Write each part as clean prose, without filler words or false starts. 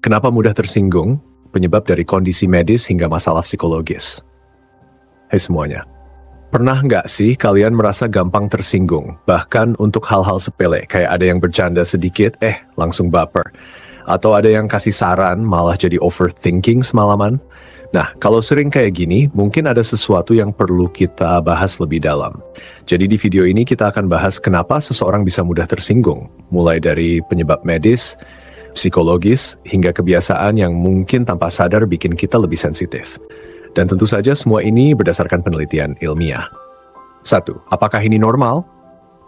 Kenapa mudah tersinggung? Penyebab dari kondisi medis hingga masalah psikologis. Hai semuanya. Pernah nggak sih kalian merasa gampang tersinggung? Bahkan untuk hal-hal sepele, kayak ada yang bercanda sedikit, langsung baper. Atau ada yang kasih saran, malah jadi overthinking semalaman. Nah, kalau sering kayak gini, mungkin ada sesuatu yang perlu kita bahas lebih dalam. Jadi di video ini kita akan bahas kenapa seseorang bisa mudah tersinggung, mulai dari penyebab medis, psikologis, hingga kebiasaan yang mungkin tanpa sadar bikin kita lebih sensitif. Dan tentu saja semua ini berdasarkan penelitian ilmiah. 1. Apakah ini normal?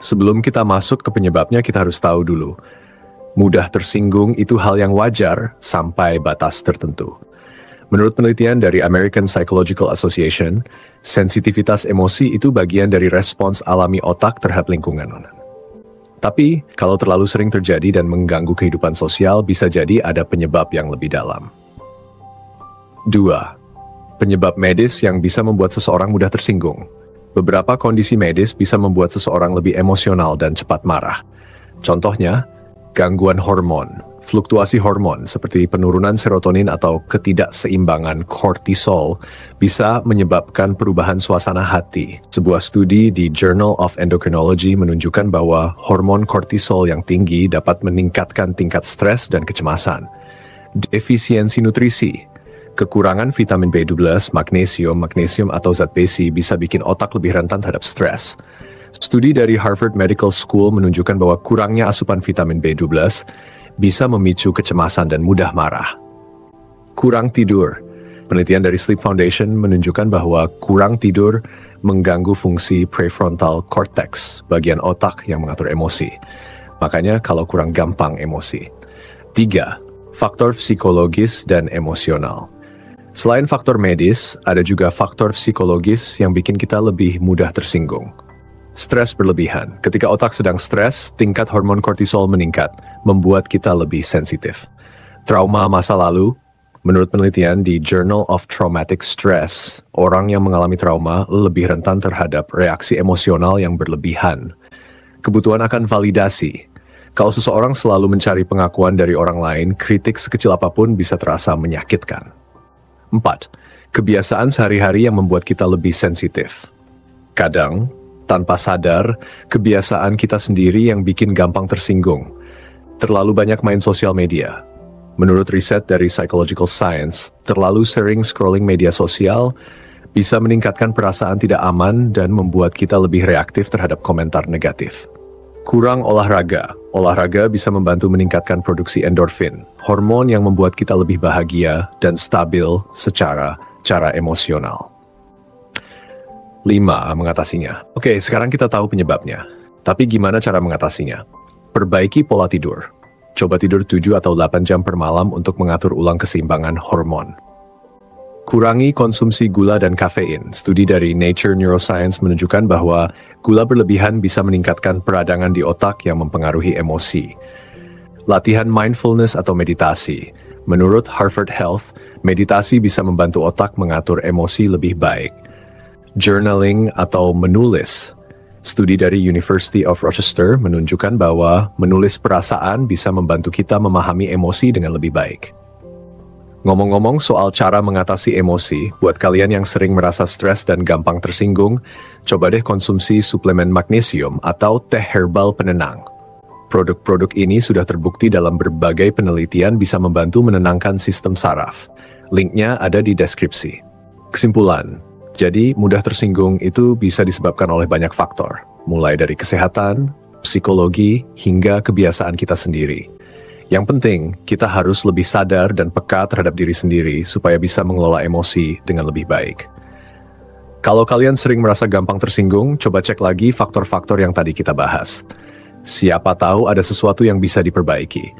Sebelum kita masuk ke penyebabnya, kita harus tahu dulu. Mudah tersinggung itu hal yang wajar sampai batas tertentu. Menurut penelitian dari American Psychological Association, sensitivitas emosi itu bagian dari respons alami otak terhadap lingkungan. Tapi, kalau terlalu sering terjadi dan mengganggu kehidupan sosial, bisa jadi ada penyebab yang lebih dalam. 2. Penyebab medis yang bisa membuat seseorang mudah tersinggung. Beberapa kondisi medis bisa membuat seseorang lebih emosional dan cepat marah. Contohnya, gangguan hormon, fluktuasi hormon seperti penurunan serotonin atau ketidakseimbangan kortisol bisa menyebabkan perubahan suasana hati. Sebuah studi di Journal of Endocrinology menunjukkan bahwa hormon kortisol yang tinggi dapat meningkatkan tingkat stres dan kecemasan. Defisiensi nutrisi, kekurangan vitamin B12, magnesium atau zat besi bisa bikin otak lebih rentan terhadap stres. Studi dari Harvard Medical School menunjukkan bahwa kurangnya asupan vitamin B12 bisa memicu kecemasan dan mudah marah. Kurang tidur. Penelitian dari Sleep Foundation menunjukkan bahwa kurang tidur mengganggu fungsi prefrontal cortex, bagian otak yang mengatur emosi. Makanya kalau kurang gampang emosi. 3. Faktor psikologis dan emosional. Selain faktor medis, ada juga faktor psikologis yang bikin kita lebih mudah tersinggung. Stres berlebihan. Ketika otak sedang stres, tingkat hormon kortisol meningkat, membuat kita lebih sensitif. Trauma masa lalu. Menurut penelitian di Journal of Traumatic Stress, orang yang mengalami trauma lebih rentan terhadap reaksi emosional yang berlebihan. Kebutuhan akan validasi. Kalau seseorang selalu mencari pengakuan dari orang lain, kritik sekecil apapun bisa terasa menyakitkan. 4. Kebiasaan sehari-hari yang membuat kita lebih sensitif. Kadang, tanpa sadar, kebiasaan kita sendiri yang bikin gampang tersinggung. Terlalu banyak main sosial media. Menurut riset dari Psychological Science, terlalu sering scrolling media sosial bisa meningkatkan perasaan tidak aman dan membuat kita lebih reaktif terhadap komentar negatif. Kurang olahraga. Olahraga bisa membantu meningkatkan produksi endorfin, hormon yang membuat kita lebih bahagia dan stabil secara emosional. 5. Mengatasinya. Oke, sekarang kita tahu penyebabnya. Tapi gimana cara mengatasinya? Perbaiki pola tidur. Coba tidur 7 atau 8 jam per malam untuk mengatur ulang keseimbangan hormon. Kurangi konsumsi gula dan kafein. Studi dari Nature Neuroscience menunjukkan bahwa gula berlebihan bisa meningkatkan peradangan di otak yang mempengaruhi emosi. Latihan mindfulness atau meditasi. Menurut Harvard Health, meditasi bisa membantu otak mengatur emosi lebih baik. Journaling atau menulis. Studi dari University of Rochester menunjukkan bahwa menulis perasaan bisa membantu kita memahami emosi dengan lebih baik. Ngomong-ngomong soal cara mengatasi emosi, buat kalian yang sering merasa stres dan gampang tersinggung, coba deh konsumsi suplemen magnesium atau teh herbal penenang. Produk-produk ini sudah terbukti dalam berbagai penelitian bisa membantu menenangkan sistem saraf. Linknya ada di deskripsi. Kesimpulan. Jadi, mudah tersinggung itu bisa disebabkan oleh banyak faktor, mulai dari kesehatan, psikologi, hingga kebiasaan kita sendiri. Yang penting, kita harus lebih sadar dan peka terhadap diri sendiri supaya bisa mengelola emosi dengan lebih baik. Kalau kalian sering merasa gampang tersinggung, coba cek lagi faktor-faktor yang tadi kita bahas. Siapa tahu ada sesuatu yang bisa diperbaiki.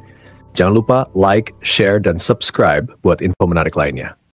Jangan lupa like, share, dan subscribe buat info menarik lainnya.